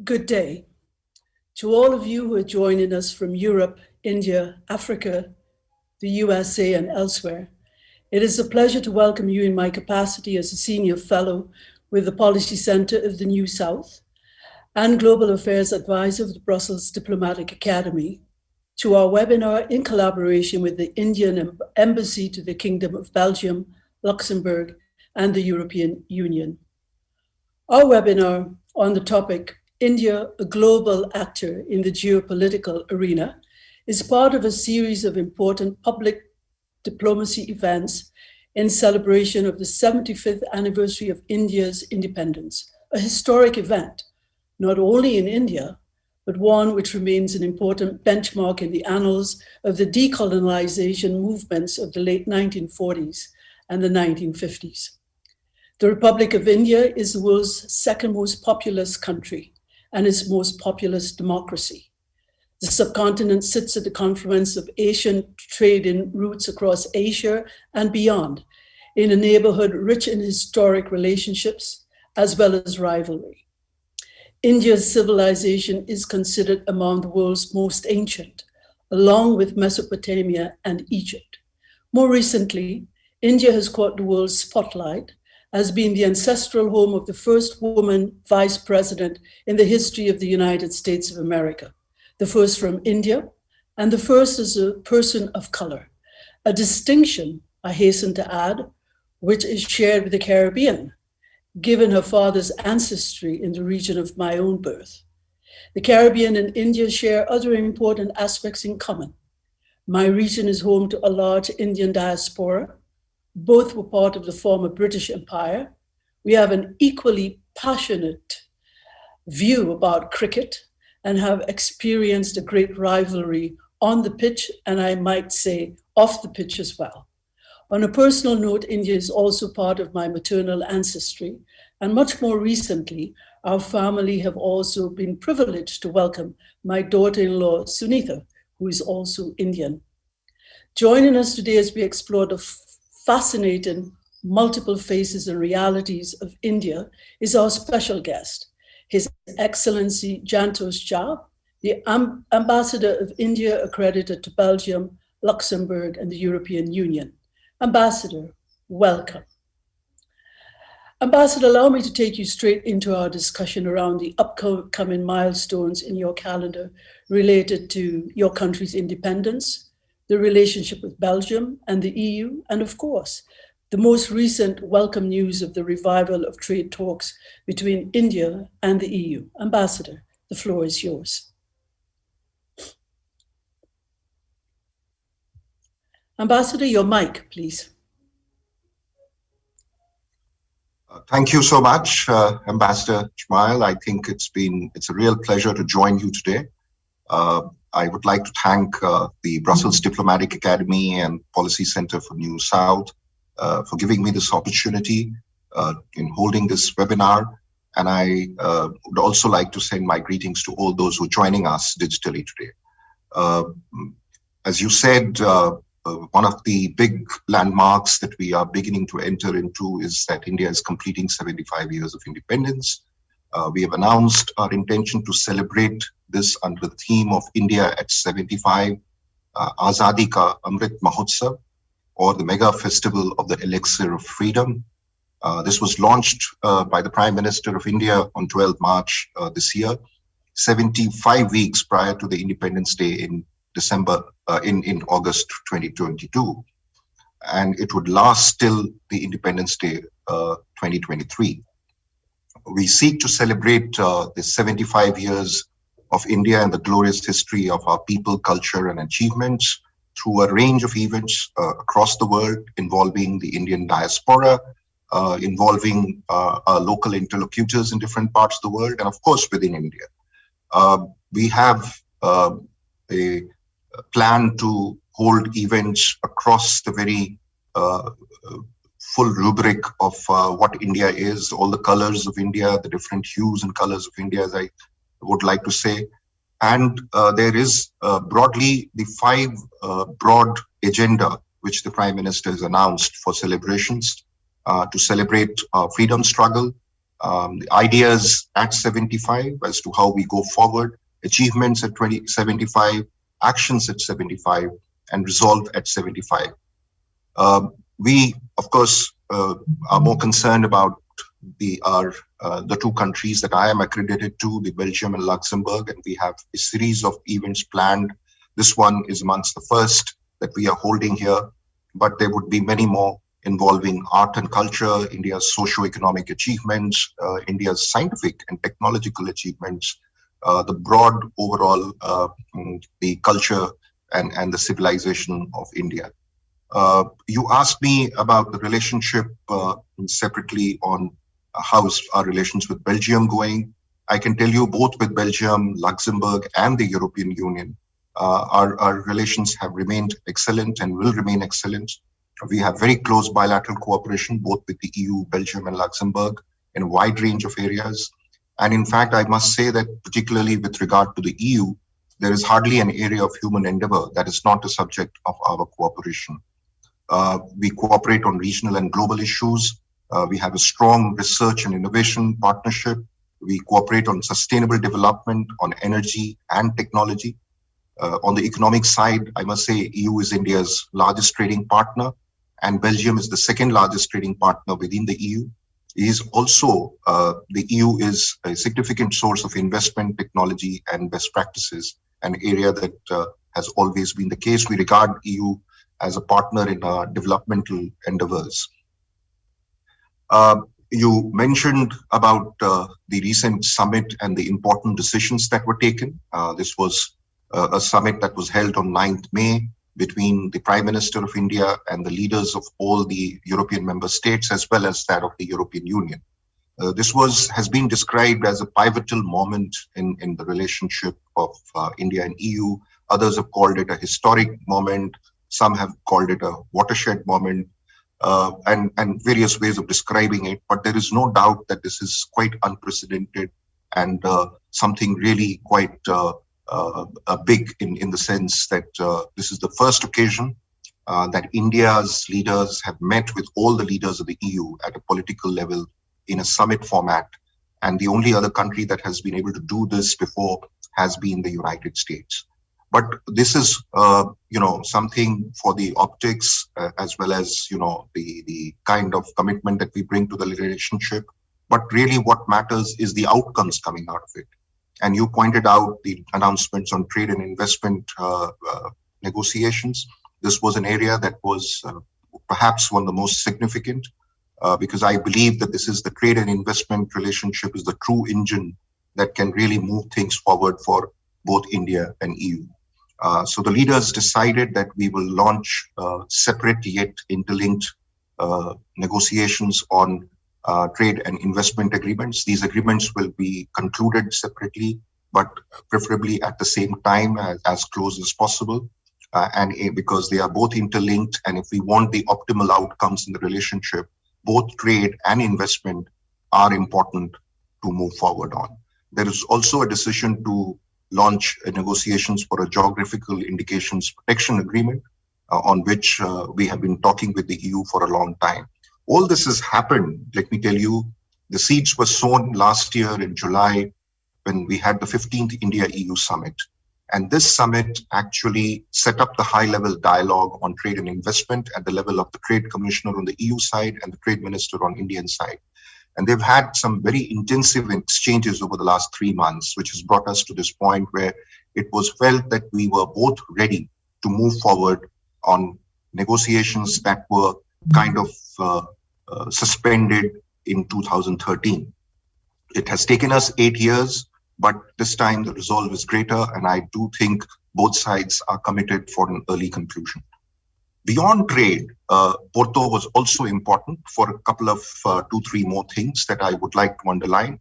Good day to all of you who are joining us from Europe, India, Africa, the USA, and elsewhere. It is a pleasure to welcome you in my capacity as a senior fellow with the Policy Center of the New South and Global Affairs Advisor of the Brussels Diplomatic Academy to our webinar in collaboration with the Indian Embassy to the Kingdom of Belgium, Luxembourg, and the European Union. Our webinar on the topic India, a global actor in the geopolitical arena, is part of a series of important public diplomacy events in celebration of the 75th anniversary of India's independence, a historic event, not only in India, but one which remains an important benchmark in the annals of the decolonization movements of the late 1940s and the 1950s. The Republic of India is the world's second most populous country and its most populous democracy. The subcontinent sits at the confluence of Asian trading routes across Asia and beyond, in a neighborhood rich in historic relationships as well as rivalry. India's civilization is considered among the world's most ancient, along with Mesopotamia and Egypt. More recently, India has caught the world's spotlight as being the ancestral home of the first woman vice president in the history of the United States of America, the first from India, and the first as a person of color, a distinction, I hasten to add, which is shared with the Caribbean, given her father's ancestry in the region of my own birth. The Caribbean and India share other important aspects in common. My region is home to a large Indian diaspora. Both were part of the former British Empire. We have an equally passionate view about cricket and have experienced a great rivalry on the pitch, and I might say off the pitch as well. On a personal note, India is also part of my maternal ancestry, and much more recently, our family have also been privileged to welcome my daughter-in-law, Sunitha, who is also Indian. Joining us today as we explore the fascinating multiple faces and realities of India is our special guest, His Excellency Jantosh Jha, the Ambassador of India accredited to Belgium, Luxembourg, and the European Union. Ambassador, welcome. Ambassador, allow me to take you straight into our discussion around the upcoming milestones in your calendar related to your country's independence, the relationship with Belgium and the EU, and of course, the most recent welcome news of the revival of trade talks between India and the EU. Ambassador, the floor is yours. Ambassador, your mic, please. Thank you so much, Ambassador Jmail. I think it's a real pleasure to join you today. I would like to thank the Brussels Diplomatic Academy and Policy Center for New South for giving me this opportunity in holding this webinar. And I would also like to send my greetings to all those who are joining us digitally today. As you said, one of the big landmarks that we are beginning to enter into is that India is completing 75 years of independence. We have announced our intention to celebrate this under the theme of India at 75, Azadi Ka Amrit Mahotsav, or the mega festival of the elixir of freedom. This was launched by the Prime Minister of India on 12 March this year, 75 weeks prior to the Independence Day in August 2022. And it would last till the Independence Day 2023. We seek to celebrate the 75 years of India and the glorious history of our people, culture, and achievements through a range of events across the world involving the Indian diaspora, involving our local interlocutors in different parts of the world, and of course within India. We have a plan to hold events across the very full rubric of what India is, all the colors of India, the different hues and colors of India, as I would like to say. And there is broadly the 5 broad agenda which the Prime Minister has announced for celebrations to celebrate our freedom struggle, the ideas at 75 as to how we go forward, achievements at 75, actions at 75, and resolve at 75. We, of course, are more concerned about the two countries that I am accredited to, the Belgium and Luxembourg, and we have a series of events planned. This one is amongst the first that we are holding here, but there would be many more involving art and culture, India's socio-economic achievements, India's scientific and technological achievements, the broad overall, the culture and the civilization of India. You asked me about the relationship separately on how's our relations with Belgium going. I can tell you both with Belgium, Luxembourg, and the European Union, our relations have remained excellent and will remain excellent. We have very close bilateral cooperation, both with the EU, Belgium, and Luxembourg in a wide range of areas. And in fact, I must say that particularly with regard to the EU, there is hardly an area of human endeavor that is not a subject of our cooperation. We cooperate on regional and global issues. We have a strong research and innovation partnership. We cooperate on sustainable development, on energy and technology. On the economic side, I must say EU is India's largest trading partner, and Belgium is the second largest trading partner within the EU. It is also, the EU is a significant source of investment, technology, and best practices, an area that has always been the case. We regard EU as a partner in our developmental endeavors. You mentioned about the recent summit and the important decisions that were taken. This was a summit that was held on 9th May between the Prime Minister of India and the leaders of all the European member states, as well as that of the European Union. This has been described as a pivotal moment in the relationship of India and EU. Others have called it a historic moment. Some have called it a watershed moment, and various ways of describing it. But there is no doubt that this is quite unprecedented and something really quite big in the sense that this is the first occasion that India's leaders have met with all the leaders of the EU at a political level in a summit format. And the only other country that has been able to do this before has been the United States. But this is, something for the optics as well as, the kind of commitment that we bring to the relationship. But really what matters is the outcomes coming out of it. And you pointed out the announcements on trade and investment negotiations. This was an area that was perhaps one of the most significant because I believe that this is the trade and investment relationship is the true engine that can really move things forward for both India and EU. So the leaders decided that we will launch separate yet interlinked negotiations on trade and investment agreements. These agreements will be concluded separately, but preferably at the same time, as close as possible. And because they are both interlinked, and if we want the optimal outcomes in the relationship, both trade and investment are important to move forward on. There is also a decision to launch negotiations for a geographical indications protection agreement, on which we have been talking with the EU for a long time. All this has happened, let me tell you, the seeds were sown last year in July when we had the 15th India-EU summit. And this summit actually set up the high-level dialogue on trade and investment at the level of the Trade Commissioner on the EU side and the Trade Minister on Indian side. And they've had some very intensive exchanges over the last 3 months, which has brought us to this point where it was felt that we were both ready to move forward on negotiations that were kind of suspended in 2013. It has taken us 8 years, but this time the resolve is greater, and I do think both sides are committed for an early conclusion. Beyond trade, Porto was also important for a couple of 2-3 more things that I would like to underline.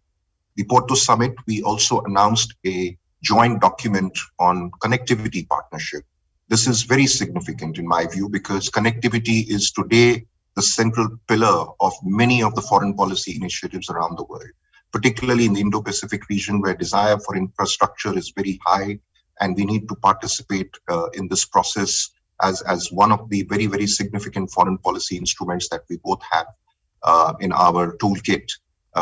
The Porto Summit, we also announced a joint document on connectivity partnership. This is very significant in my view because connectivity is today the central pillar of many of the foreign policy initiatives around the world, particularly in the Indo-Pacific region where desire for infrastructure is very high, and we need to participate in this process as one of the very, very significant foreign policy instruments that we both have in our toolkit.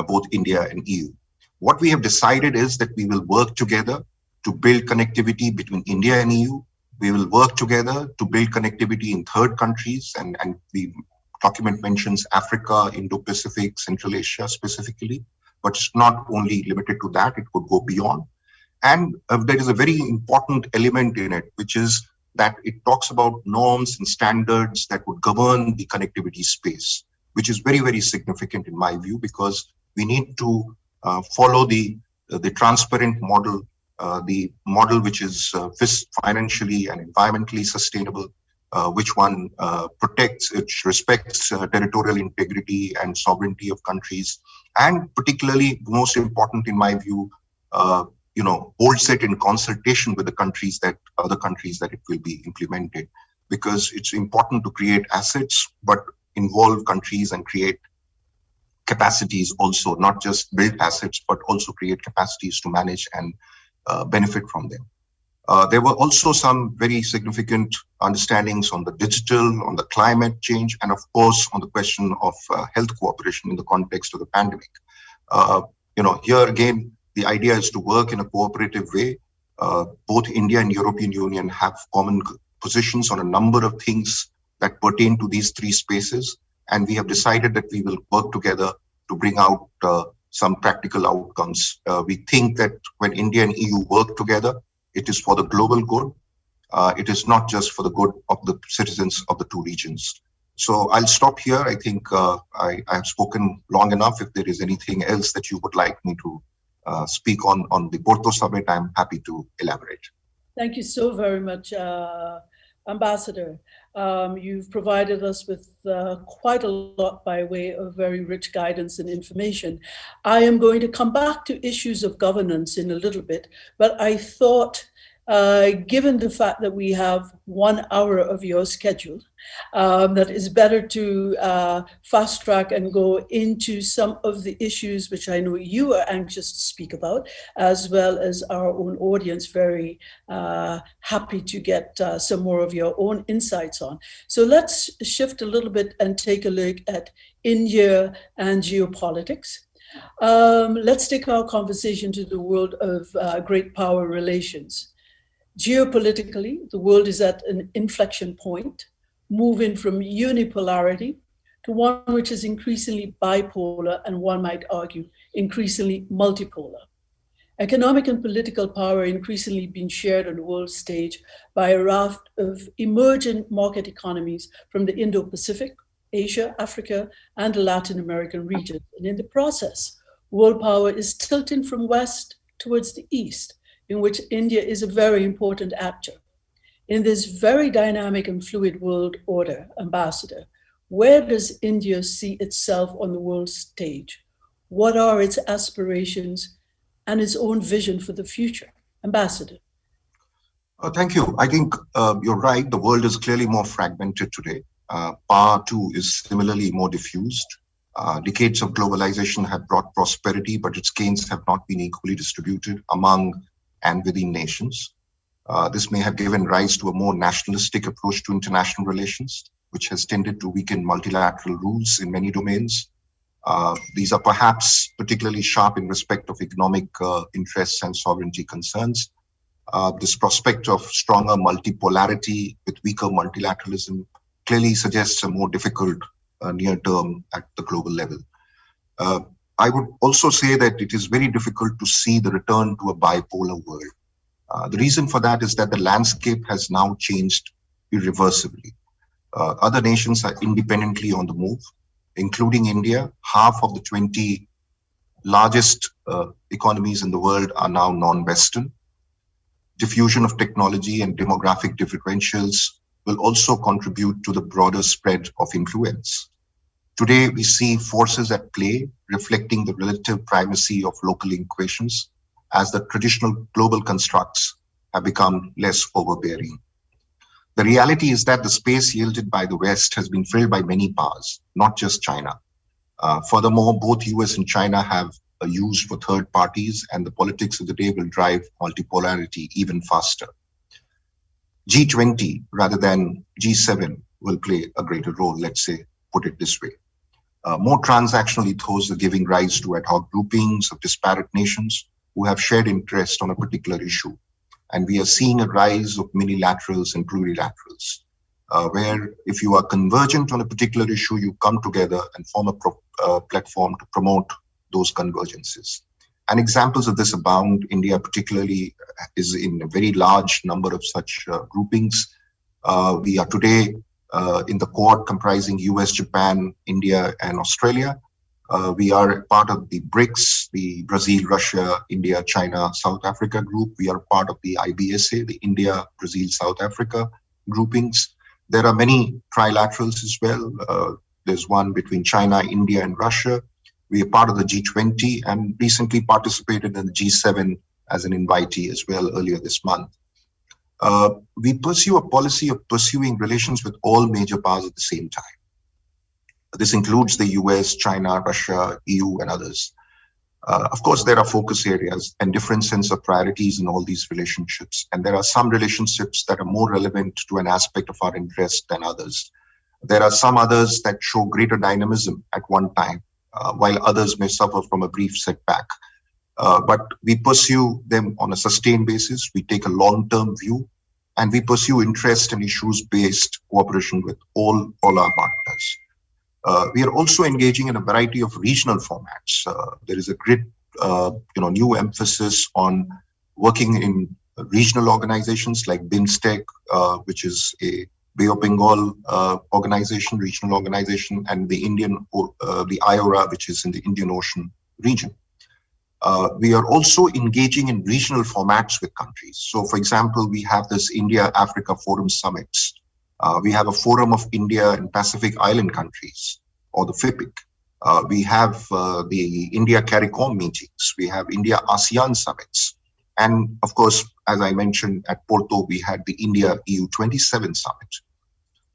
both India and EU. What we have decided is that we will work together to build connectivity between India and EU. We will work together to build connectivity in third countries, and the document mentions Africa, Indo-Pacific, Central Asia specifically, but it's not only limited to that, it could go beyond. And there is a very important element in it, which is that it talks about norms and standards that would govern the connectivity space, which is very, very significant in my view, because we need to follow the transparent model, the model which is financially and environmentally sustainable, which one protects, which respects territorial integrity and sovereignty of countries, and particularly most important in my view, holds it in consultation with the other countries that it will be implemented, because it's important to create assets, but involve countries and create capacities also, not just build assets, but also create capacities to manage and benefit from them. There were also some very significant understandings on the digital, on the climate change, and of course on the question of health cooperation in the context of the pandemic. Here again, the idea is to work in a cooperative way. Both India and European Union have common positions on a number of things that pertain to these three spaces. And we have decided that we will work together to bring out some practical outcomes. We think that when India and EU work together, it is for the global good. It is not just for the good of the citizens of the two regions. So I'll stop here. I think I have spoken long enough. If there is anything else that you would like me to speak on the Porto Summit, I'm happy to elaborate. Thank you so very much, Ambassador. You've provided us with quite a lot by way of very rich guidance and information. I am going to come back to issues of governance in a little bit, but I thought, given the fact that we have 1 hour of your schedule, that is better to fast track and go into some of the issues which I know you are anxious to speak about, as well as our own audience very happy to get some more of your own insights on. So let's shift a little bit and take a look at India and geopolitics. Let's take our conversation to the world of great power relations. Geopolitically, the world is at an inflection point, moving from unipolarity to one which is increasingly bipolar and, one might argue, increasingly multipolar. Economic and political power increasingly being shared on the world stage by a raft of emerging market economies from the Indo-Pacific, Asia, Africa, and the Latin American region. And in the process, world power is tilting from west towards the east, in which India is a very important actor. In this very dynamic and fluid world order, Ambassador, where does India see itself on the world stage? What are its aspirations and its own vision for the future? Ambassador. Thank you. I think you're right. The world is clearly more fragmented today. Power too is similarly more diffused. Decades of globalization have brought prosperity, but its gains have not been equally distributed among and within nations. This may have given rise to a more nationalistic approach to international relations, which has tended to weaken multilateral rules in many domains. These are perhaps particularly sharp in respect of economic interests and sovereignty concerns. This prospect of stronger multipolarity with weaker multilateralism clearly suggests a more difficult near term at the global level. I would also say that it is very difficult to see the return to a bipolar world. The reason for that is that the landscape has now changed irreversibly. Other nations are independently on the move, including India. Half of the 20 largest economies in the world are now non-Western. Diffusion of technology and demographic differentials will also contribute to the broader spread of influence. Today, we see forces at play reflecting the relative primacy of local equations as the traditional global constructs have become less overbearing. The reality is that the space yielded by the West has been filled by many powers, not just China. Furthermore, both US and China have a use for third parties, and the politics of the day will drive multipolarity even faster. G20 rather than G7 will play a greater role, let's say, put it this way. More transactional ethos are giving rise to ad hoc groupings of disparate nations who have shared interest on a particular issue. And we are seeing a rise of minilaterals and plurilaterals, where if you are convergent on a particular issue, you come together and form a platform to promote those convergences. And examples of this abound. India particularly is in a very large number of such groupings. We are today in the Quad comprising US, Japan, India, and Australia. We are part of the BRICS, the Brazil, Russia, India, China, South Africa group. We are part of the IBSA, the India, Brazil, South Africa groupings. There are many trilaterals as well. There's one between China, India, and Russia. We are part of the G20 and recently participated in the G7 as an invitee as well earlier this month. We pursue a policy of pursuing relations with all major powers at the same time. This includes the US, China, Russia, EU, and others. Of course, there are focus areas and different sense of priorities in all these relationships. And there are some relationships that are more relevant to an aspect of our interest than others. There are some others that show greater dynamism at one time, while others may suffer from a brief setback. But we pursue them on a sustained basis. We take a long-term view, and we pursue interest and issues-based cooperation with all our partners. We are also engaging in a variety of regional formats. There is a great, new emphasis on working in regional organizations like BIMSTEC, which is a Bay of Bengal organization, regional organization, and the IORA, which is in the Indian Ocean region. We are also engaging in regional formats with countries. So, for example, we have this India-Africa Forum Summits. We have a Forum of India and Pacific Island countries, or the FIPIC. We have the India CARICOM meetings. We have India-ASEAN summits. And of course, as I mentioned, at Porto, we had the India-EU 27 summit.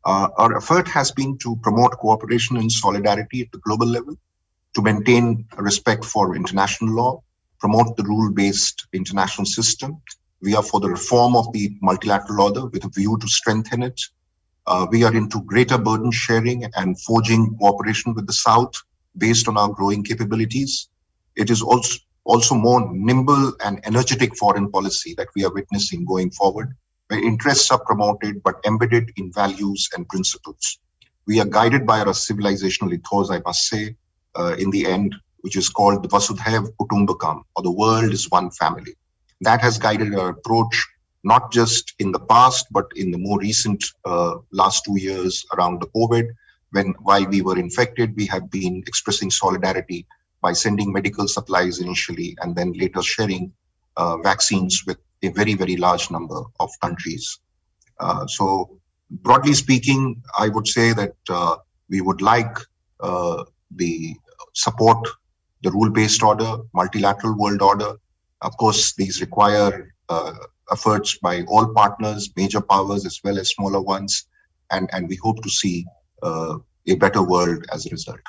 Our effort has been to promote cooperation and solidarity at the global level, to maintain respect for international law, promote the rule-based international system. We are for the reform of the multilateral order with a view to strengthen it. We are into greater burden sharing and forging cooperation with the South based on our growing capabilities. It is also more nimble and energetic foreign policy that we are witnessing going forward, where interests are promoted but embedded in values and principles. We are guided by our civilizational ethos, I must say, in the end, which is called the Vasudhaiv Kutumbakam, or the world is one family. That has guided our approach, not just in the past, but in the more recent last 2 years around the COVID, while we were infected, we have been expressing solidarity by sending medical supplies initially and then later sharing vaccines with a very, very large number of countries. So broadly speaking, I would say that we would like the support the rule-based order, multilateral world order. Of course, these require efforts by all partners, major powers as well as smaller ones, and we hope to see a better world as a result.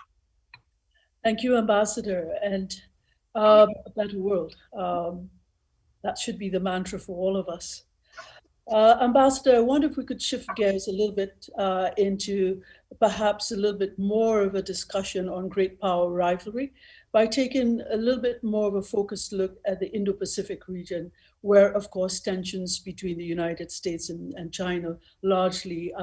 Thank you, Ambassador, and a better world. That should be the mantra for all of us. Ambassador, I wonder if we could shift gears a little bit into perhaps a little bit more of a discussion on great power rivalry by taking a little bit more of a focused look at the Indo-Pacific region, where, of course, tensions between the United States and China largely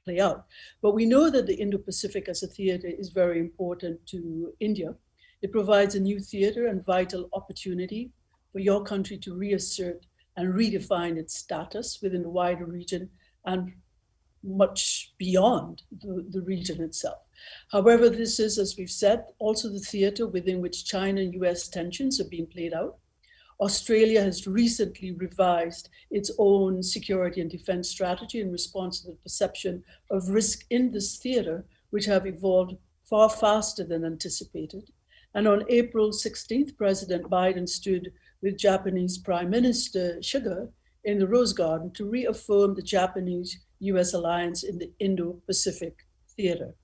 play out. But we know that the Indo-Pacific as a theater is very important to India. It provides a new theater and vital opportunity for your country to reassert and redefine its status within the wider region and much beyond the region itself. However, this is, as we've said, also the theater within which China and US tensions are being played out. Australia has recently revised its own security and defense strategy in response to the perception of risk in this theater, which have evolved far faster than anticipated. And on April 16th, President Biden stood with Japanese Prime Minister Suga in the Rose Garden to reaffirm the Japanese-US alliance in the Indo-Pacific theater.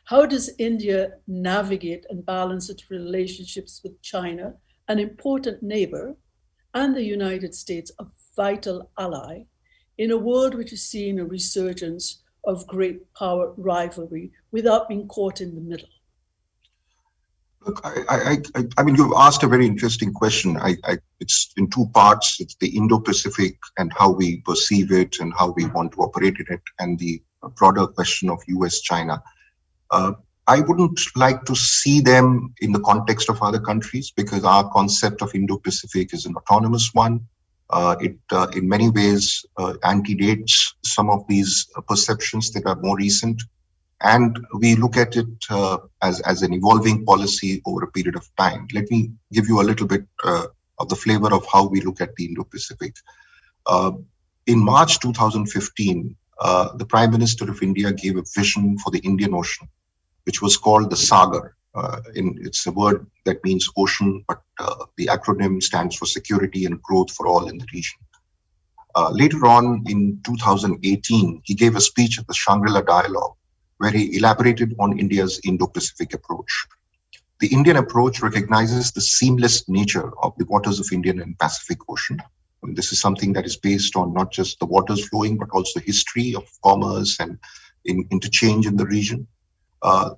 How does India navigate and balance its relationships with China, an important neighbor, and the United States, a vital ally, in a world which is seeing a resurgence of great power rivalry without being caught in the middle? Look, I mean, you've asked a very interesting question. It's in two parts. It's the Indo-Pacific and how we perceive it and how we want to operate in it, and the broader question of US-China. Uh, I wouldn't like to see them in the context of other countries because our concept of Indo-Pacific is an autonomous one. It, in many ways, antedates some of these perceptions that are more recent. And we look at it as an evolving policy over a period of time. Let me give you a little bit of the flavor of how we look at the Indo-Pacific. In March 2015, the Prime Minister of India gave a vision for the Indian Ocean, which was called the Sagar. It's a word that means ocean, but the acronym stands for security and growth for all in the region. Later on in 2018, he gave a speech at the Shangri-La Dialogue, where he elaborated on India's Indo-Pacific approach. The Indian approach recognizes the seamless nature of the waters of Indian and Pacific Ocean. And this is something that is based on not just the waters flowing, but also history of commerce and interchange in the region.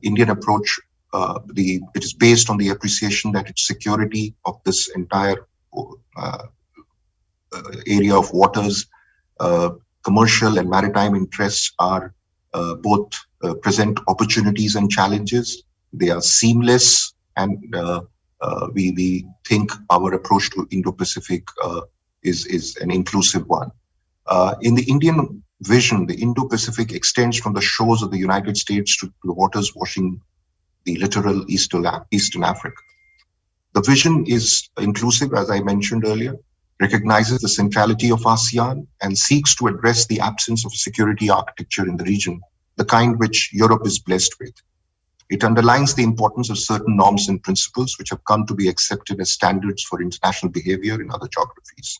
Indian approach, it is based on the appreciation that its security of this entire area of waters, commercial and maritime interests are both present opportunities and challenges. They are seamless, and we think our approach to Indo-Pacific is an inclusive one. In the Indian vision, the Indo-Pacific extends from the shores of the United States to the waters washing the littoral Eastern Africa. The vision is inclusive, as I mentioned earlier, recognizes the centrality of ASEAN, and seeks to address the absence of security architecture in the region, the kind which Europe is blessed with. It underlines the importance of certain norms and principles which have come to be accepted as standards for international behavior in other geographies.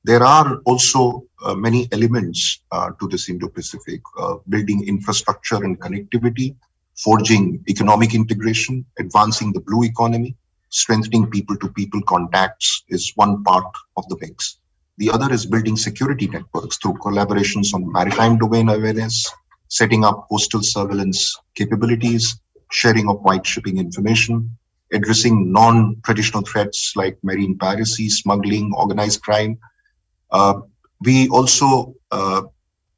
There are also many elements to this Indo-Pacific, building infrastructure and connectivity, forging economic integration, advancing the blue economy, strengthening people-to-people contacts is one part of the mix. The other is building security networks through collaborations on maritime domain awareness, setting up coastal surveillance capabilities, sharing of white shipping information, addressing non-traditional threats like marine piracy, smuggling, organized crime. We also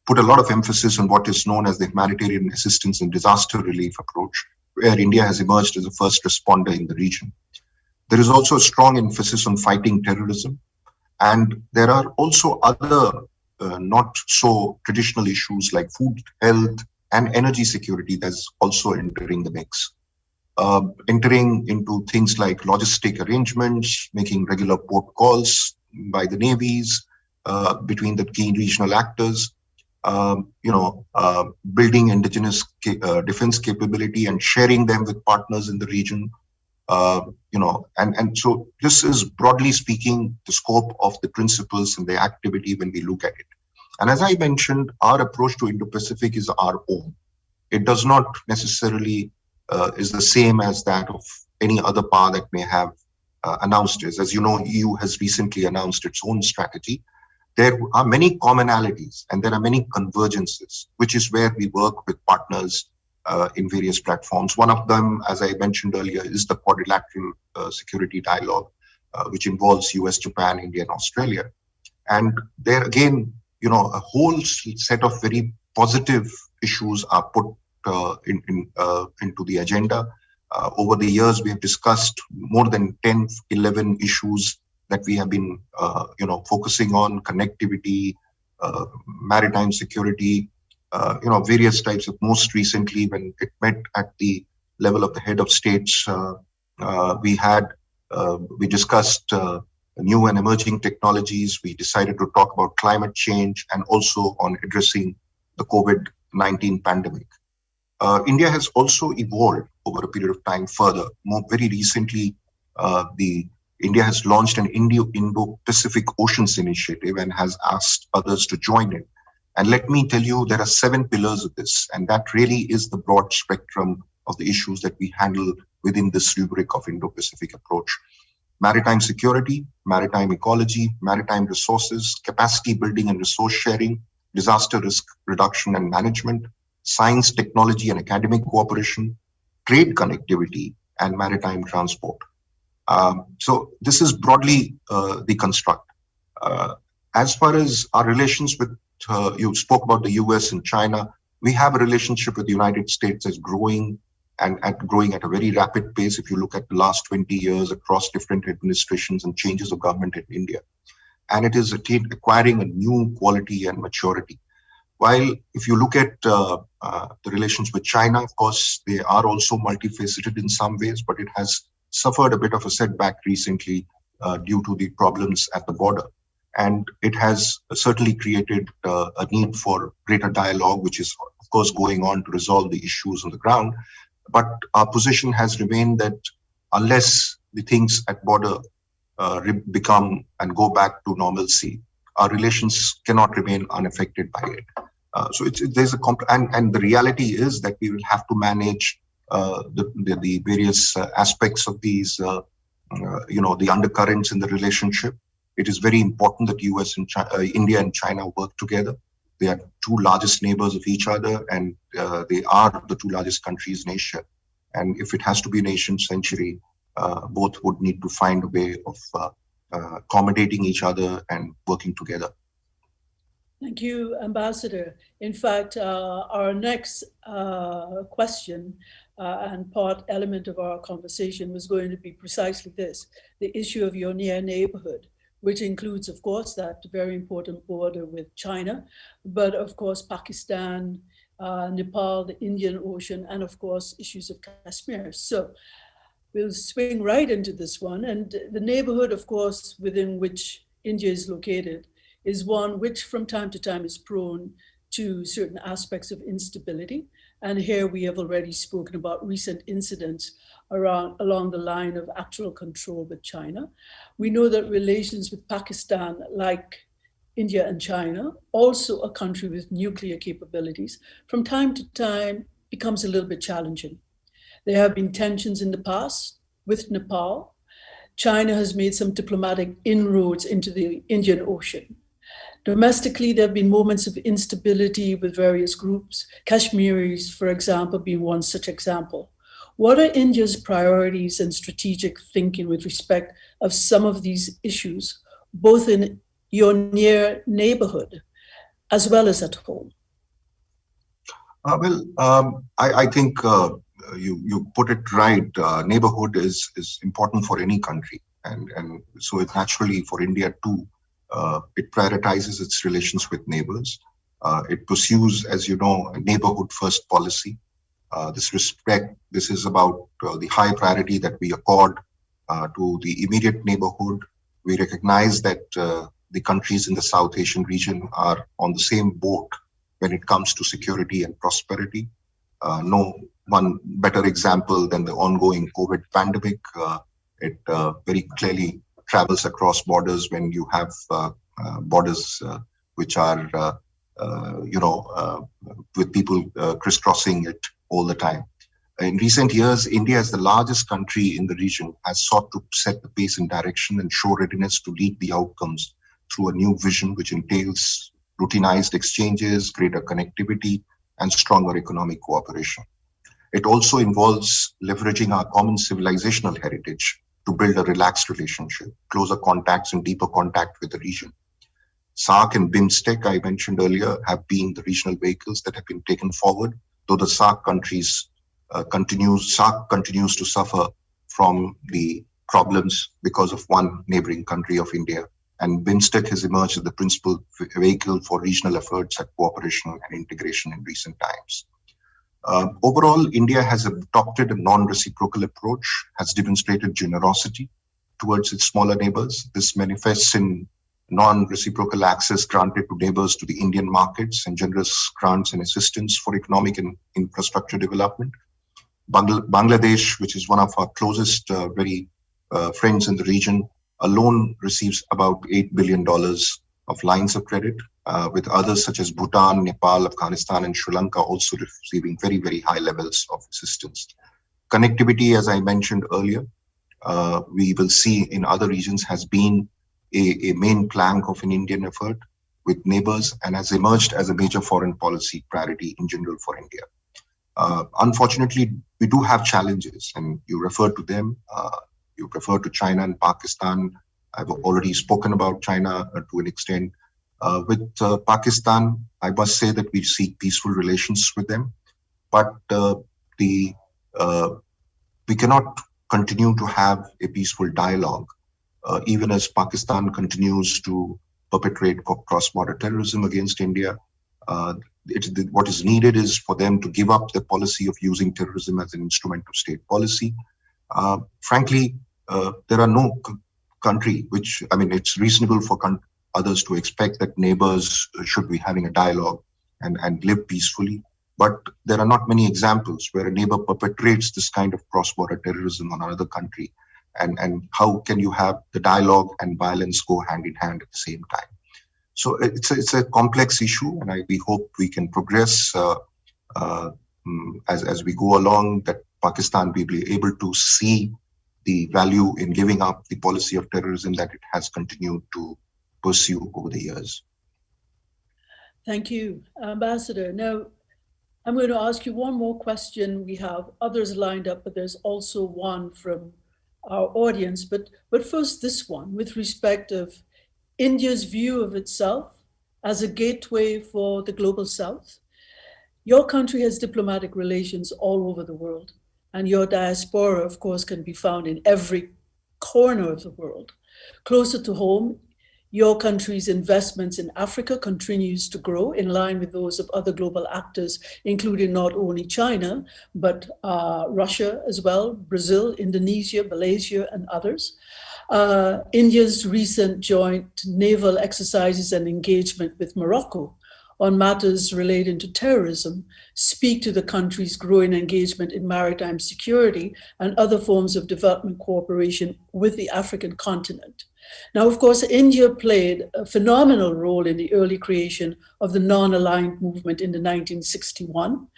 put a lot of emphasis on what is known as the humanitarian assistance and disaster relief approach, where India has emerged as a first responder in the region. There is also a strong emphasis on fighting terrorism. And there are also other not so traditional issues like food, health, and energy security that's also entering the mix. Entering into things like logistic arrangements, making regular port calls by the navies between the key regional actors, building indigenous defense capability and sharing them with partners in the region. And so this is, broadly speaking, the scope of the principles and the activity when we look at it. And as I mentioned, our approach to Indo-Pacific is our own. It does not necessarily is the same as that of any other power that may have announced this. As you know, EU has recently announced its own strategy. There are many commonalities and there are many convergences, which is where we work with partners in various platforms. One of them, as I mentioned earlier, is the quadrilateral security dialogue, which involves US, Japan, India, and Australia. And there again, a whole set of very positive issues are put into the agenda. Over the years, we have discussed more than 10, 11 issues that we have been, focusing on: connectivity, maritime security, various types of. Most recently, when it met at the level of the head of states, we discussed new and emerging technologies. We decided to talk about climate change and also on addressing the COVID-19 pandemic. India has also evolved over a period of time further. Very recently, India has launched an Indo-Pacific Oceans Initiative and has asked others to join it. And let me tell you, there are 7 pillars of this, and that really is the broad spectrum of the issues that we handle within this rubric of Indo-Pacific approach. Maritime security, maritime ecology, maritime resources, capacity building and resource sharing, disaster risk reduction and management, science, technology, and academic cooperation, trade connectivity, and maritime transport. So this is broadly the construct. As far as our relations with, you spoke about the US and China, we have a relationship with the United States that's growing and growing at a very rapid pace. If you look at the last 20 years across different administrations and changes of government in India, and it is acquiring a new quality and maturity. While if you look at the relations with China, of course, they are also multifaceted in some ways, but it has suffered a bit of a setback recently due to the problems at the border. And it has certainly created a need for greater dialogue, which is, of course, going on to resolve the issues on the ground. But our position has remained that unless the things at border become and go back to normalcy, our relations cannot remain unaffected by it. So there's and the reality is that we will have to manage the various aspects of these, the undercurrents in the relationship. It is very important that US and India and China work together. They are two largest neighbors of each other, and they are the two largest countries in Asia. And if it has to be an Asian century, both would need to find a way of accommodating each other and working together. Thank you, Ambassador. In fact, our next question and part element of our conversation was going to be precisely this, the issue of your near neighborhood, which includes, of course, that very important border with China, but of course, Pakistan, Nepal, the Indian Ocean, and of course, issues of Kashmir. So we'll swing right into this one. And the neighborhood, of course, within which India is located is one which from time to time is prone to certain aspects of instability. And here we have already spoken about recent incidents along the line of actual control with China. We know that relations with Pakistan, like India and China, also a country with nuclear capabilities, from time to time becomes a little bit challenging. There have been tensions in the past with Nepal. China has made some diplomatic inroads into the Indian Ocean. Domestically, there have been moments of instability with various groups, Kashmiris, for example, being one such example. What are India's priorities and strategic thinking with respect of some of these issues, both in your near neighborhood as well as at home? I think you put it right. Neighborhood is important for any country. And so it's naturally for India too. It prioritizes its relations with neighbors. It pursues, as you know, a neighborhood first policy. This is about the high priority that we accord to the immediate neighborhood. We recognize that the countries in the South Asian region are on the same boat when it comes to security and prosperity. No one better example than the ongoing COVID pandemic. It very clearly travels across borders when you have borders which are, with people crisscrossing it all the time. In recent years, India, as the largest country in the region, has sought to set the pace and direction and show readiness to lead the outcomes through a new vision which entails routinized exchanges, greater connectivity, and stronger economic cooperation. It also involves leveraging our common civilizational heritage to build a relaxed relationship, closer contacts and deeper contact with the region. SAARC and BIMSTEC, I mentioned earlier, have been the regional vehicles that have been taken forward, though the SAARC continues to suffer from the problems because of one neighboring country of India. And BIMSTEC has emerged as the principal vehicle for regional efforts at cooperation and integration in recent times. Overall, India has adopted a non-reciprocal approach, has demonstrated generosity towards its smaller neighbors. This manifests in non-reciprocal access granted to neighbors to the Indian markets and generous grants and assistance for economic and infrastructure development. Bangladesh, which is one of our closest friends in the region, alone receives about $8 billion of lines of credit, with others such as Bhutan, Nepal, Afghanistan, and Sri Lanka also receiving very, very high levels of assistance. Connectivity, as I mentioned earlier, we will see in other regions has been a main plank of an Indian effort with neighbors and has emerged as a major foreign policy priority in general for India. Unfortunately, we do have challenges, and you refer to them. You refer to China and Pakistan. I've already spoken about China to an extent. With Pakistan, I must say that we seek peaceful relations with them, but we cannot continue to have a peaceful dialogue, even as Pakistan continues to perpetrate cross-border terrorism against India. What is needed is for them to give up the policy of using terrorism as an instrument of state policy. Frankly, there are no country which, I mean, it's reasonable for others to expect that neighbors should be having a dialogue and live peacefully. But there are not many examples where a neighbor perpetrates this kind of cross-border terrorism on another country. And how can you have the dialogue and violence go hand in hand at the same time? So it's a complex issue, and we hope we can progress as we go along, that Pakistan will be able to see the value in giving up the policy of terrorism that it has continued to pursue over the years. Thank you, Ambassador. Now, I'm going to ask you one more question. We have others lined up, but there's also one from our audience. But first, this one with respect of India's view of itself as a gateway for the global South. Your country has diplomatic relations all over the world, and your diaspora, of course, can be found in every corner of the world. Closer to home, your country's investments in Africa continues to grow in line with those of other global actors, including not only China, but Russia as well, Brazil, Indonesia, Malaysia, and others. India's recent joint naval exercises and engagement with Morocco on matters relating to terrorism speak to the country's growing engagement in maritime security and other forms of development cooperation with the African continent. Now, of course, India played a phenomenal role in the early creation of the non-aligned movement in the 1961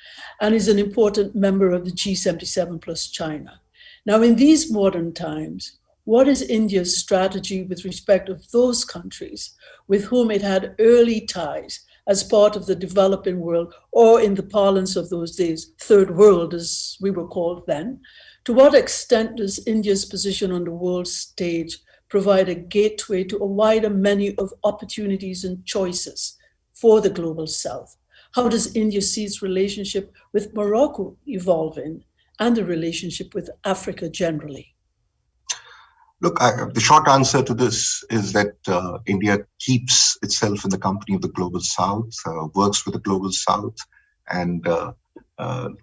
and is an important member of the G77 plus China. Now, in these modern times, what is India's strategy with respect of those countries with whom it had early ties as part of the developing world, or in the parlance of those days, third world, as we were called then? To what extent does India's position on the world stage provide a gateway to a wider menu of opportunities and choices for the global South? How does India see its relationship with Morocco evolving and the relationship with Africa generally? Look, the short answer to this is that India keeps itself in the company of the global South, works with the global South, and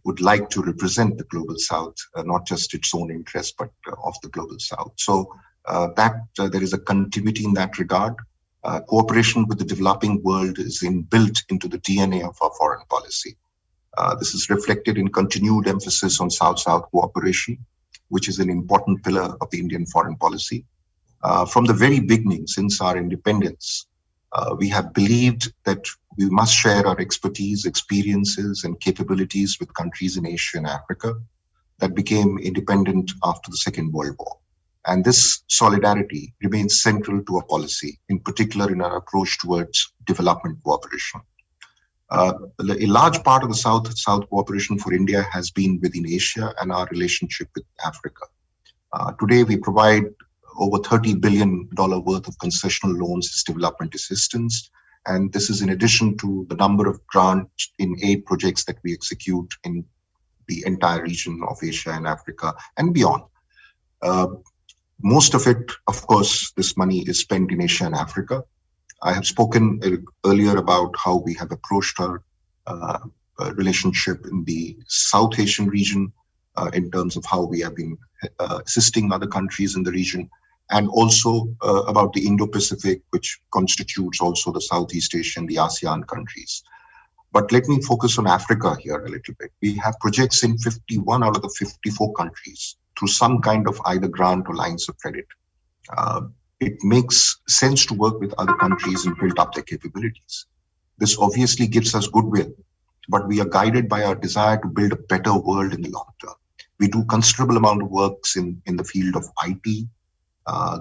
would like to represent the global South, not just its own interest, but of the global South. So there is a continuity in that regard. Cooperation with the developing world is inbuilt into the DNA of our foreign policy. This is reflected in continued emphasis on South-South cooperation, which is an important pillar of the Indian foreign policy. From the very beginning, since our independence, we have believed that we must share our expertise, experiences, and capabilities with countries in Asia and Africa that became independent after the Second World War. And this solidarity remains central to our policy, in particular in our approach towards development cooperation. A large part of the South-South cooperation for India has been within Asia and our relationship with Africa. Today, we provide over $30 billion worth of concessional loans as development assistance. And this is in addition to the number of grants in aid projects that we execute in the entire region of Asia and Africa and beyond. Most of it, of course, this money is spent in Asia and Africa. I have spoken earlier about how we have approached our relationship in the South Asian region in terms of how we have been assisting other countries in the region, and also about the Indo-Pacific, which constitutes also the Southeast Asian, the ASEAN countries. But let me focus on Africa here a little bit. We have projects in 51 out of the 54 countries through some kind of either grant or lines of credit. It makes sense to work with other countries and build up their capabilities. This obviously gives us goodwill, but we are guided by our desire to build a better world in the long term. We do considerable amount of works in the field of IT,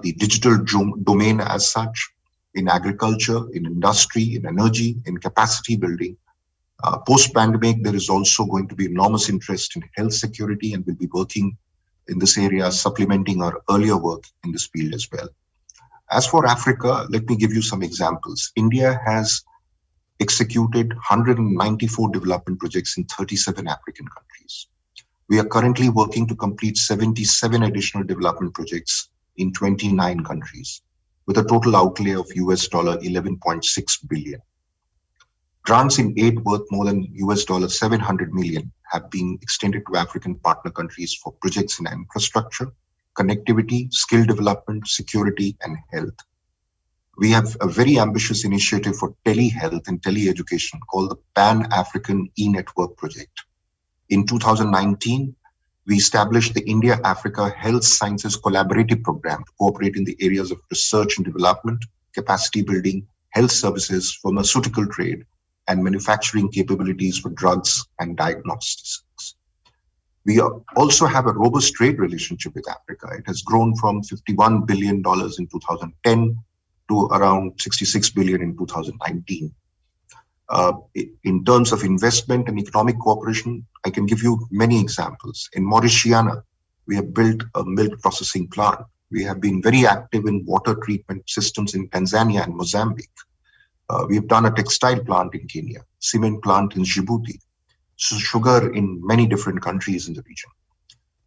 the digital domain as such, in agriculture, in industry, in energy, in capacity building. Post-pandemic, there is also going to be enormous interest in health security, and we'll be working in this area, supplementing our earlier work in this field as well. As for Africa, let me give you some examples. India has executed 194 development projects in 37 African countries. We are currently working to complete 77 additional development projects in 29 countries, with a total outlay of US $11.6 billion. Grants in aid worth more than US $700 million have been extended to African partner countries for projects in infrastructure, connectivity, skill development, security, and health. We have a very ambitious initiative for telehealth and teleeducation called the Pan-African E-Network Project. In 2019, we established the India-Africa Health Sciences Collaborative Program to cooperate in the areas of research and development, capacity building, health services, pharmaceutical trade, and manufacturing capabilities for drugs and diagnostics. We also have a robust trade relationship with Africa. It has grown from $51 billion in 2010 to around $66 billion in 2019. In terms of investment and economic cooperation, I can give you many examples. In Mauritania, we have built a milk processing plant. We have been very active in water treatment systems in Tanzania and Mozambique. We have done a textile plant in Kenya, cement plant in Djibouti, sugar in many different countries in the region.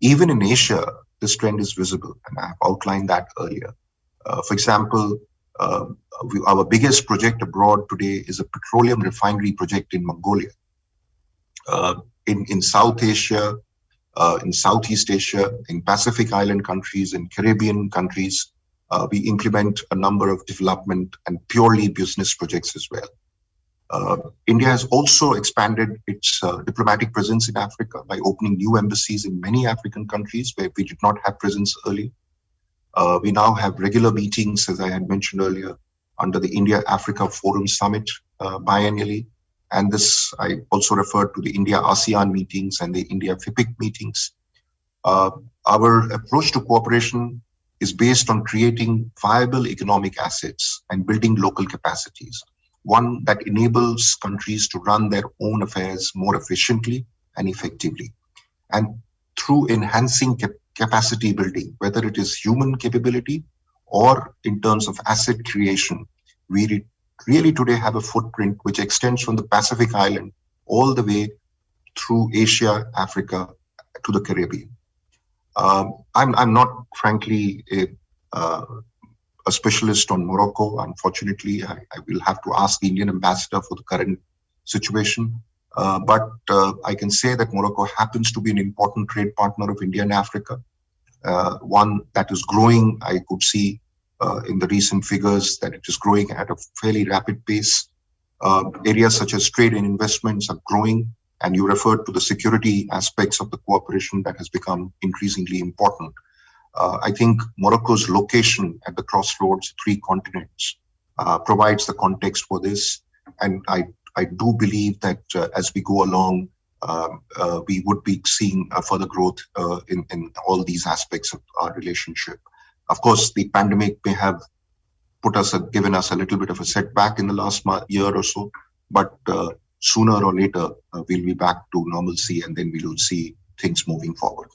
Even in Asia, this trend is visible, and I have outlined that earlier. For example, our biggest project abroad today is a petroleum refinery project in Mongolia. In South Asia, in Southeast Asia, in Pacific Island countries, in Caribbean countries, we implement a number of development and purely business projects as well. India has also expanded its diplomatic presence in Africa by opening new embassies in many African countries where we did not have presence earlier. We now have regular meetings, as I had mentioned earlier, under the India-Africa Forum Summit biannually. And this, I also referred to the India-ASEAN meetings and the India-FIPIC meetings. Our approach to cooperation is based on creating viable economic assets and building local capacities, one that enables countries to run their own affairs more efficiently and effectively. And through enhancing capacity building, whether it is human capability or in terms of asset creation, we really today have a footprint which extends from the Pacific Island all the way through Asia, Africa, to the Caribbean. I'm not, frankly, a specialist on Morocco. Unfortunately, I will have to ask the Indian ambassador for the current situation. But I can say that Morocco happens to be an important trade partner of India and Africa, one that is growing. I could see in the recent figures that it is growing at a fairly rapid pace. Areas such as trade and investments are growing, and you referred to the security aspects of the cooperation that has become increasingly important. I think Morocco's location at the crossroads of three continents provides the context for this, and I do believe that as we go along, we would be seeing further growth in all these aspects of our relationship. Of course, the pandemic may have given us a little bit of a setback in the last year or so, but sooner or later, we'll be back to normalcy, and then we will see things moving forward.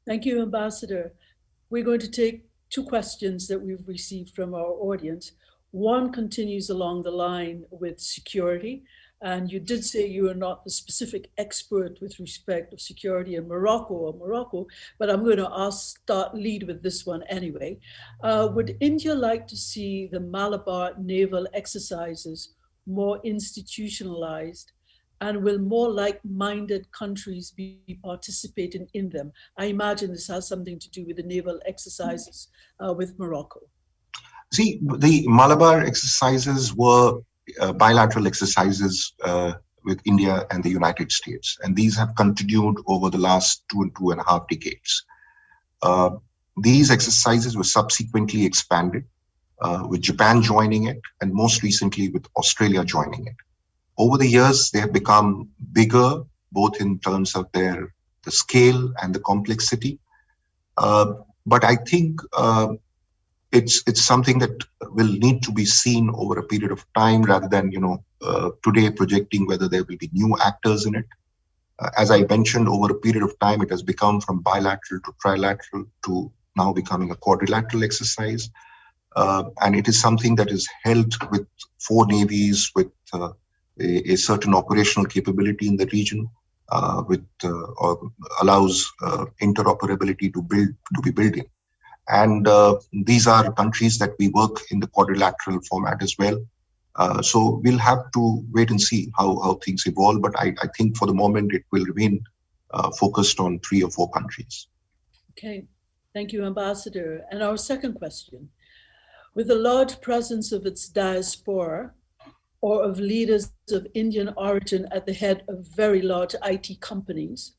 Thank you, Ambassador. We're going to take two questions that we've received from our audience. One continues along the line with security, and you did say you are not the specific expert with respect of security in Morocco, but I'm going to lead with this one anyway. Would India like to see the Malabar naval exercises more institutionalized, and will more like-minded countries be participating in them? I imagine this has something to do with the naval exercises with Morocco. See, the Malabar exercises were bilateral exercises with India and the United States, and these have continued over the last 2.5 decades. These exercises were subsequently expanded with Japan joining it, and most recently with Australia joining it. Over the years, they have become bigger, both in terms of the scale and the complexity. But I think it's something that will need to be seen over a period of time rather than today projecting whether there will be new actors in it. As I mentioned, over a period of time, it has become from bilateral to trilateral to now becoming a quadrilateral exercise. And it is something that is held with 4 navies, with a certain operational capability in the region, allows interoperability to be built in. And these are countries that we work in the quadrilateral format as well. So we'll have to wait and see how things evolve. But I think for the moment, it will remain focused on 3 or 4 countries. Okay, thank you, Ambassador. And our second question. With a large presence of its diaspora or of leaders of Indian origin at the head of very large IT companies,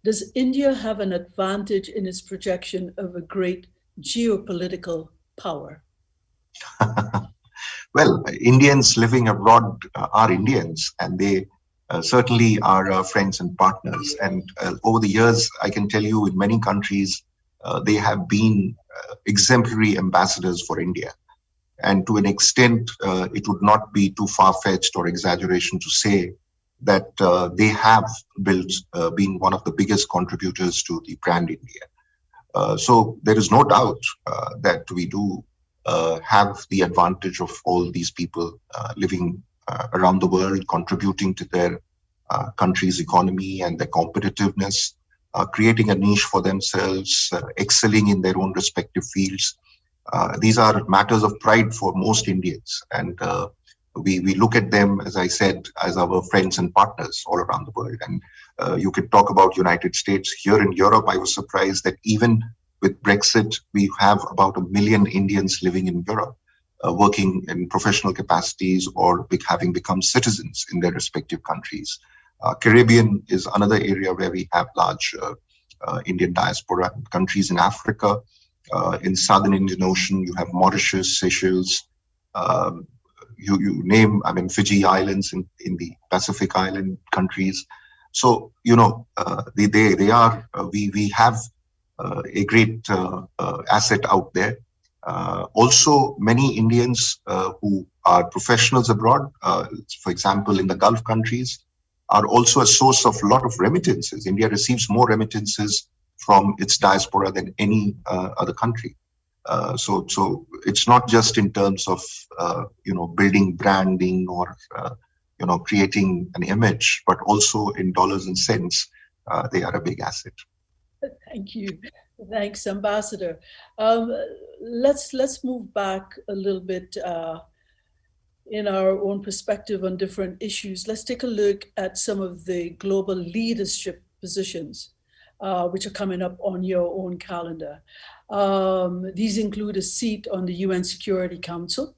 does India have an advantage in its projection of a great geopolitical power? Well, Indians living abroad are Indians, and they certainly are our friends and partners. And over the years, I can tell you in many countries, they have been exemplary ambassadors for India. And to an extent, it would not be too far-fetched or exaggeration to say that they have been one of the biggest contributors to the brand India. So there is no doubt that we do have the advantage of all these people living around the world, contributing to their country's economy and their competitiveness, creating a niche for themselves, excelling in their own respective fields. These are matters of pride for most Indians. And we look at them, as I said, as our friends and partners all around the world. And you could talk about United States. Here in Europe, I was surprised that even with Brexit, we have about 1 million Indians living in Europe, working in professional capacities or having become citizens in their respective countries. Caribbean is another area where we have large Indian diaspora. Countries in Africa, in Southern Indian Ocean, you have Mauritius, Seychelles, you name, I mean, Fiji Islands in the Pacific Island countries. So, you know, they are, we have a great asset out there. Also, many Indians who are professionals abroad, for example, in the Gulf countries, are also a source of a lot of remittances. India receives more remittances from its diaspora than any other country. So it's not just in terms of building branding or creating an image, but also in dollars and cents, they are a big asset. Thank you. Thanks, Ambassador. Let's move back a little bit in our own perspective on different issues. Let's take a look at some of the global leadership positions which are coming up on your own calendar. These include a seat on the UN Security Council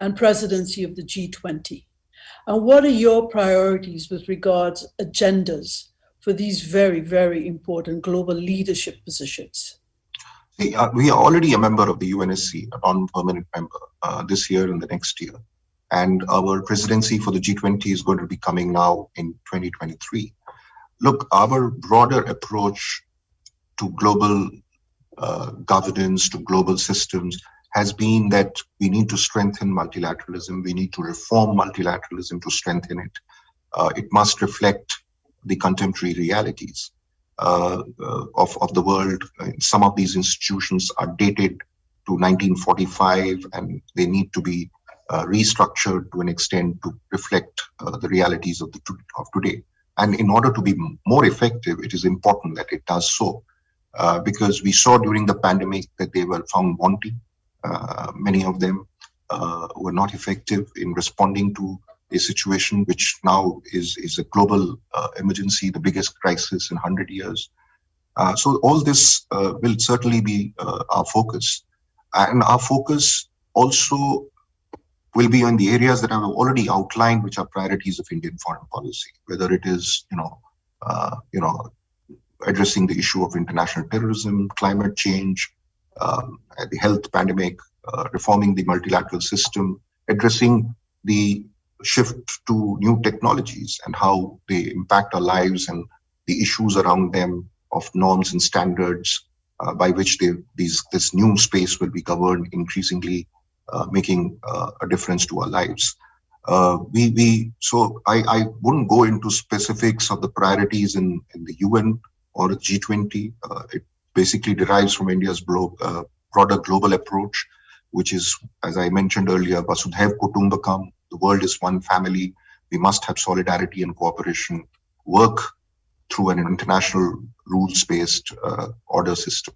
and presidency of the G20. And what are your priorities with regards agendas for these very, very important global leadership positions? We are already a member of the UNSC, a non-permanent member, this year and the next year. And our presidency for the G20 is going to be coming now in 2023. Look, our broader approach to global governance, to global systems, has been that we need to strengthen multilateralism. We need to reform multilateralism to strengthen it. It must reflect the contemporary realities of the world. Some of these institutions are dated to 1945, and they need to be restructured to an extent to reflect the realities of today. And in order to be more effective, it is important that it does so, because we saw during the pandemic that they were found wanting. Many of them were not effective in responding to a situation which now is a global emergency, the biggest crisis in 100 years. So all this will certainly be our focus. And our focus also will be on the areas that I've already outlined, which are priorities of Indian foreign policy, whether it is, addressing the issue of international terrorism, climate change, the health pandemic, reforming the multilateral system, addressing the shift to new technologies and how they impact our lives and the issues around them of norms and standards by which this new space will be governed, increasingly making a difference to our lives. I wouldn't go into specifics of the priorities in the UN or G20. It basically derives from India's broader global approach, which is, as I mentioned earlier, Vasudhaiv Kutumbakam, the world is one family. We must have solidarity and cooperation, work through an international rules-based order system.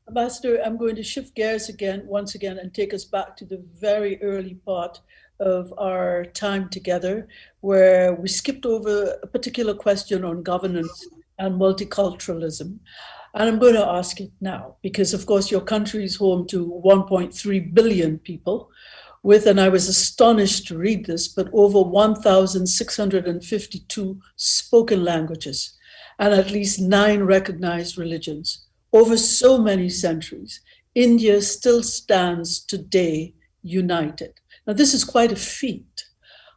Ambassador, I'm going to shift gears once again, and take us back to the very early part of our time together, where we skipped over a particular question on governance and multiculturalism. And I'm going to ask it now, because of course your country is home to 1.3 billion people with, and I was astonished to read this, but over 1,652 spoken languages and at least 9 recognized religions. Over so many centuries, India still stands today united. Now, this is quite a feat.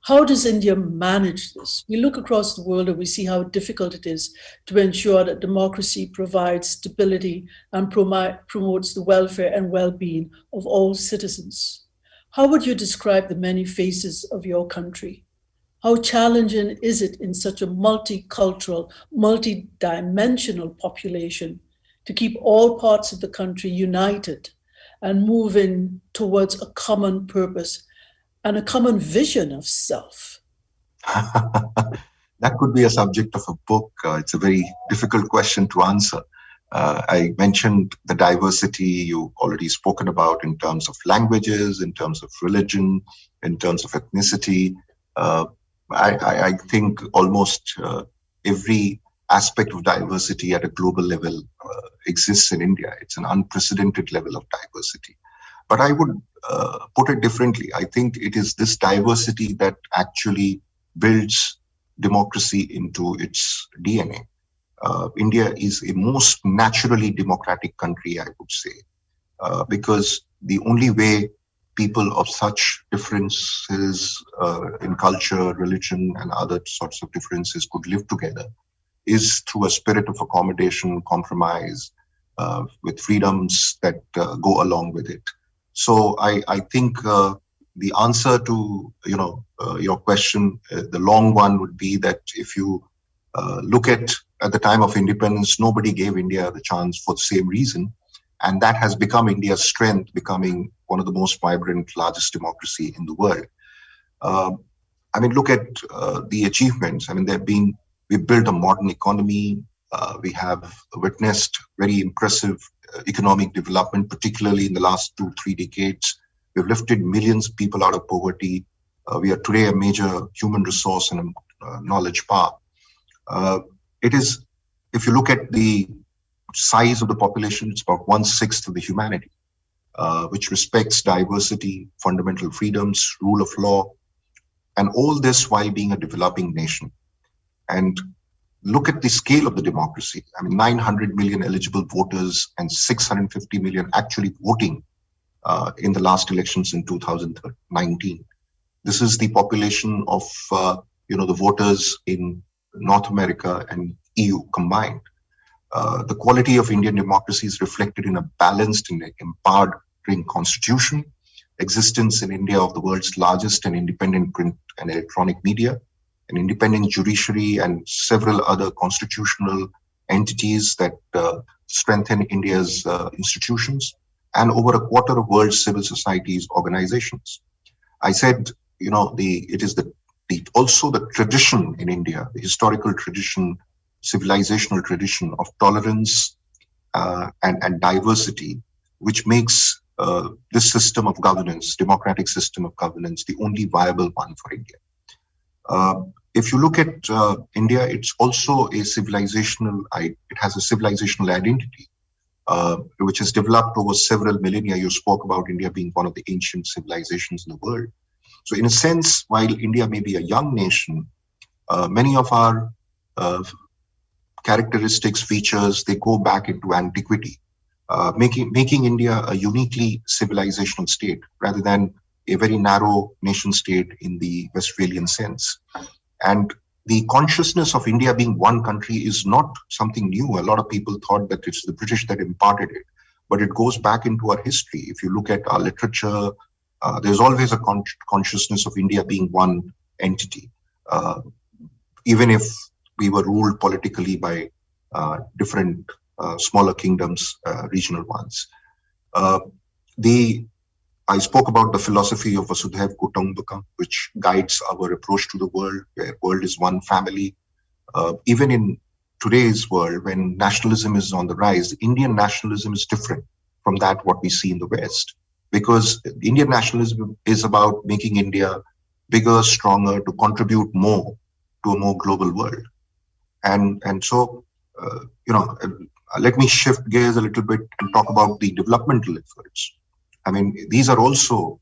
How does India manage this? We look across the world and we see how difficult it is to ensure that democracy provides stability and promotes the welfare and well-being of all citizens. How would you describe the many faces of your country? How challenging is it in such a multicultural, multidimensional population to keep all parts of the country united and moving towards a common purpose and a common vision of self? That could be a subject of a book. It's a very difficult question to answer. I mentioned the diversity you already spoken about in terms of languages, in terms of religion, in terms of ethnicity. I think almost every aspect of diversity at a global level exists in India. It's an unprecedented level of diversity. But I would put it differently. I think it is this diversity that actually builds democracy into its DNA. India is a most naturally democratic country, I would say, because the only way people of such differences in culture, religion, and other sorts of differences could live together is through a spirit of accommodation, compromise, with freedoms that go along with it. So I think the answer to your question, the long one, would be that if you look at the time of independence, nobody gave India the chance for the same reason. And that has become India's strength, becoming one of the most vibrant, largest democracy in the world. Look at the achievements. We've built a modern economy. We have witnessed very impressive economic development, particularly in the last 2-3 decades. We've lifted millions of people out of poverty. We are today a major human resource and a knowledge power. If you look at the size of the population, it's about 1/6 of the humanity, which respects diversity, fundamental freedoms, rule of law, and all this while being a developing nation. And look at the scale of the democracy. 900 million eligible voters and 650 million actually voting in the last elections in 2019. This is the population of the voters in North America and EU combined. The quality of Indian democracy is reflected in a balanced and empowering constitution, existence in India of the world's largest and independent print and electronic media, an independent judiciary, and several other constitutional entities that strengthen India's institutions, and over a quarter of world civil society's organizations. I said, it is also the tradition in India, the historical tradition, civilizational tradition of tolerance and diversity, which makes this system of governance, democratic system of governance, the only viable one for India. If you look at India, it's also it has a civilizational identity, which has developed over several millennia. You spoke about India being one of the ancient civilizations in the world. So in a sense, while India may be a young nation, many of our characteristics, features, they go back into antiquity, making India a uniquely civilizational state rather than a very narrow nation state in the Westphalian sense. And the consciousness of India being one country is not something new. A lot of people thought that it's the British that imparted it, but it goes back into our history. If you look at our literature, There's always a consciousness of India being one entity, even if we were ruled politically by different smaller kingdoms, regional ones. I spoke about the philosophy of Vasudhaiv Kutumbakam, which guides our approach to the world, where world is one family. Even in today's world, when nationalism is on the rise, Indian nationalism is different from that what we see in the West, because Indian nationalism is about making India bigger, stronger, to contribute more to a more global world. And so, let me shift gears a little bit and talk about the developmental efforts. I mean, these are also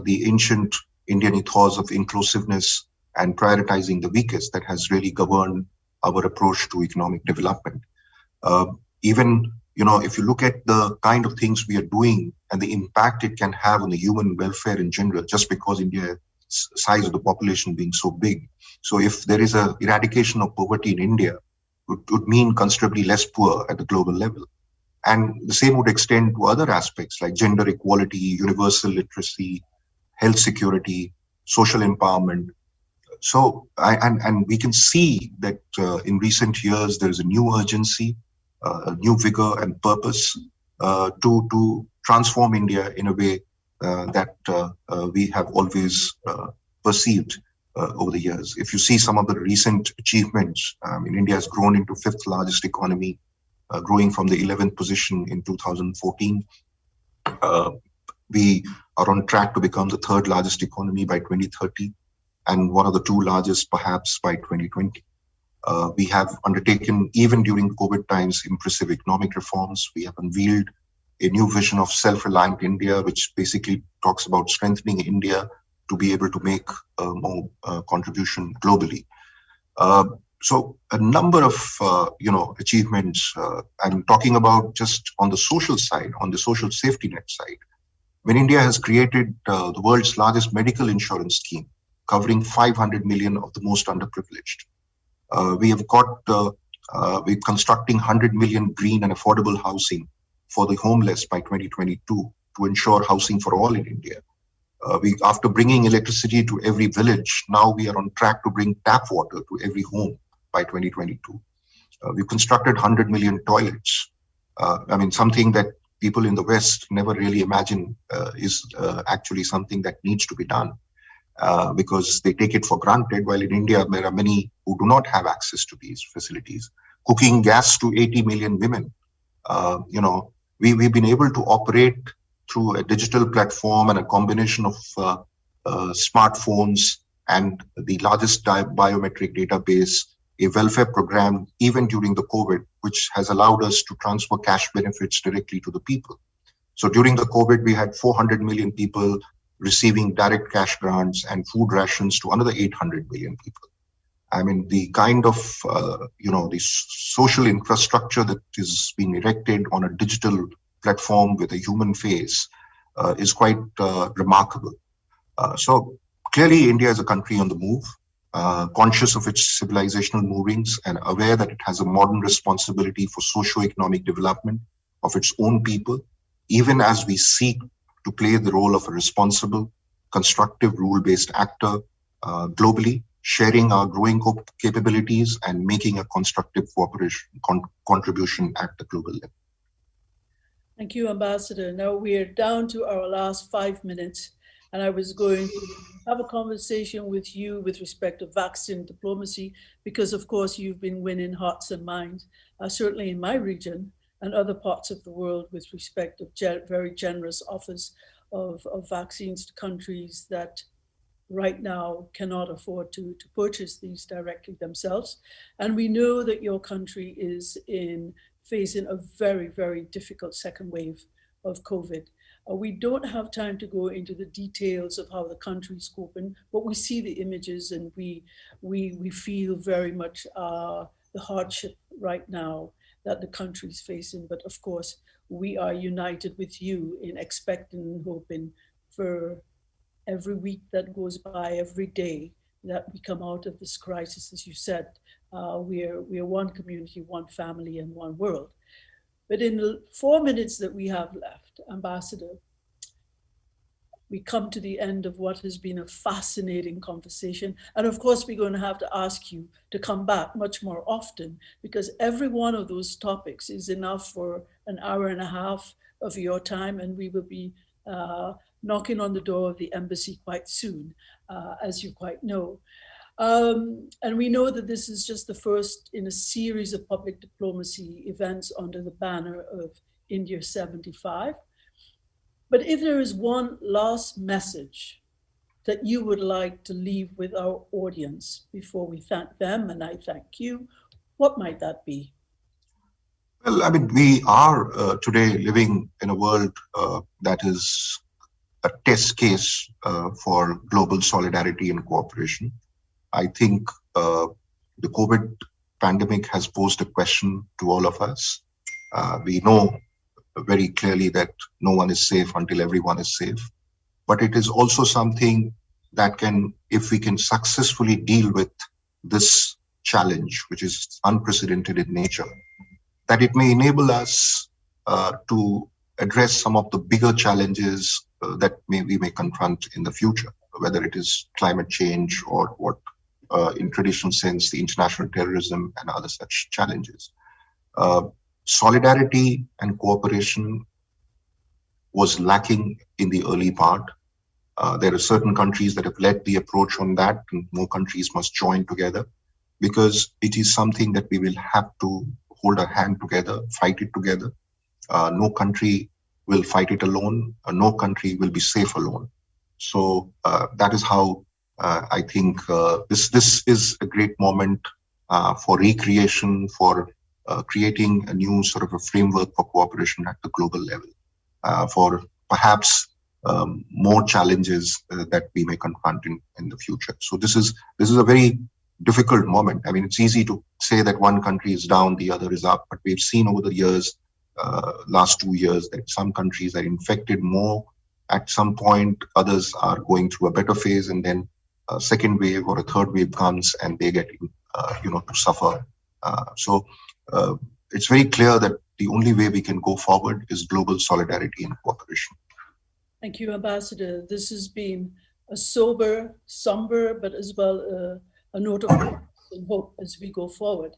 the ancient Indian ethos of inclusiveness and prioritizing the weakest that has really governed our approach to economic development. Even, if you look at the kind of things we are doing and the impact it can have on the human welfare in general, just because India's size of the population being so big. So if there is a eradication of poverty in India, it would mean considerably less poor at the global level. And the same would extend to other aspects like gender equality, universal literacy, health security, social empowerment. So, and we can see that in recent years, there is a new urgency, a new vigor and purpose to transform India in a way that we have always perceived over the years. If you see some of the recent achievements, India has grown into fifth largest economy, growing from the 11th position in 2014. We are on track to become the third largest economy by 2030 and one of the two largest perhaps by 2020. We have undertaken, even during COVID times, impressive economic reforms. We have unveiled a new vision of self-reliant India, which basically talks about strengthening India to be able to make more contribution globally. So a number of achievements. I'm talking about just on the social side, on the social safety net side. When India has created the world's largest medical insurance scheme, covering 500 million of the most underprivileged. We have we're constructing 100 million green and affordable housing for the homeless by 2022 to ensure housing for all in India. After bringing electricity to every village, now we are on track to bring tap water to every home by 2022. We've constructed 100 million toilets. Something that people in the West never really imagine is actually something that needs to be done because they take it for granted, while in India, there are many who do not have access to these facilities. Cooking gas to 80 million women. We've been able to operate through a digital platform and a combination of smartphones and the largest biometric database, a welfare program, even during the COVID, which has allowed us to transfer cash benefits directly to the people. So during the COVID, we had 400 million people receiving direct cash grants and food rations to another 800 million people. The kind of, the social infrastructure that is being erected on a digital platform with a human face is quite remarkable. So clearly, India is a country on the move, conscious of its civilizational movings and aware that it has a modern responsibility for socio-economic development of its own people, even as we seek to play the role of a responsible, constructive, rule-based actor globally, sharing our growing capabilities and making a constructive contribution at the global level. Thank you, Ambassador. Now we are down to our last 5 minutes, and I was going to have a conversation with you with respect to vaccine diplomacy, because of course you've been winning hearts and minds, certainly in my region and other parts of the world with respect to very generous offers of vaccines to countries that right now cannot afford to purchase these directly themselves. And we know that your country is facing a very, very difficult second wave of COVID. We don't have time to go into the details of how the country's coping, but we see the images and we feel very much the hardship right now that the country's facing. But of course, we are united with you in expecting and hoping for every week that goes by, every day that we come out of this crisis. As you said, we are one community, one family, and one world. But in the 4 minutes that we have left, Ambassador, we come to the end of what has been a fascinating conversation. And of course, we're going to have to ask you to come back much more often, because every one of those topics is enough for an hour and a half of your time, and we will be knocking on the door of the embassy quite soon, as you quite know. And we know that this is just the first in a series of public diplomacy events under the banner of India 75. But if there is one last message that you would like to leave with our audience before we thank them and I thank you, what might that be? Well, I mean, we are today living in a world that is a test case for global solidarity and cooperation. I think the COVID pandemic has posed a question to all of us. We know very clearly that no one is safe until everyone is safe. But it is also something that can, if we can successfully deal with this challenge, which is unprecedented in nature, that it may enable us to address some of the bigger challenges that we may confront in the future, whether it is climate change or what, in traditional sense, the international terrorism and other such challenges. Solidarity and cooperation was lacking in the early part. There are certain countries that have led the approach on that, and more countries must join together, because it is something that we will have to hold our hand together, fight it together. No country will fight it alone. No country will be safe alone. So that is how I think this is a great moment for recreation, for creating a new sort of a framework for cooperation at the global level, for perhaps more challenges that we may confront in the future. So this is a very difficult moment. I mean, it's easy to say that one country is down, the other is up, but we've seen over the years, last 2 years, that some countries are infected more. At some point, others are going through a better phase, and then a second wave or a third wave comes, and they get to suffer. So it's very clear that the only way we can go forward is global solidarity and cooperation. Thank you, Ambassador. This has been a sober, somber, but as well a note of hope as we go forward.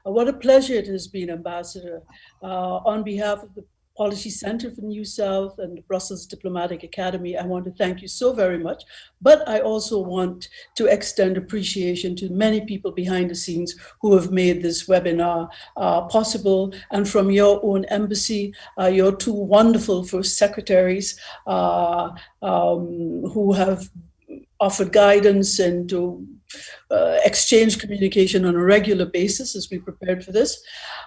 What a pleasure it has been, Ambassador. On behalf of the Policy Center for New South and the Brussels Diplomatic Academy, I want to thank you so very much. But I also want to extend appreciation to many people behind the scenes who have made this webinar possible. And from your own embassy, your two wonderful first secretaries who have offered guidance and to exchange communication on a regular basis as we prepared for this.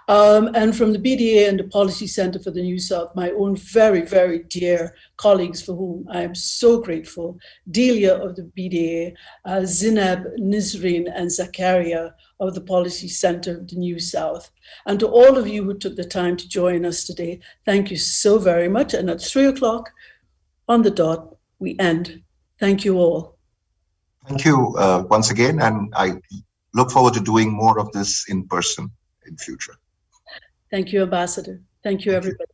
And from the BDA and the Policy Center for the New South, my own very, very dear colleagues for whom I am so grateful, Delia of the BDA, Zineb, Nizreen, and Zakaria of the Policy Center of the New South. And to all of you who took the time to join us today, thank you so very much. And at 3 o'clock on the dot, we end. Thank you all. Thank you once again, and I look forward to doing more of this in person in future. Thank you, Ambassador. Thank you, everybody.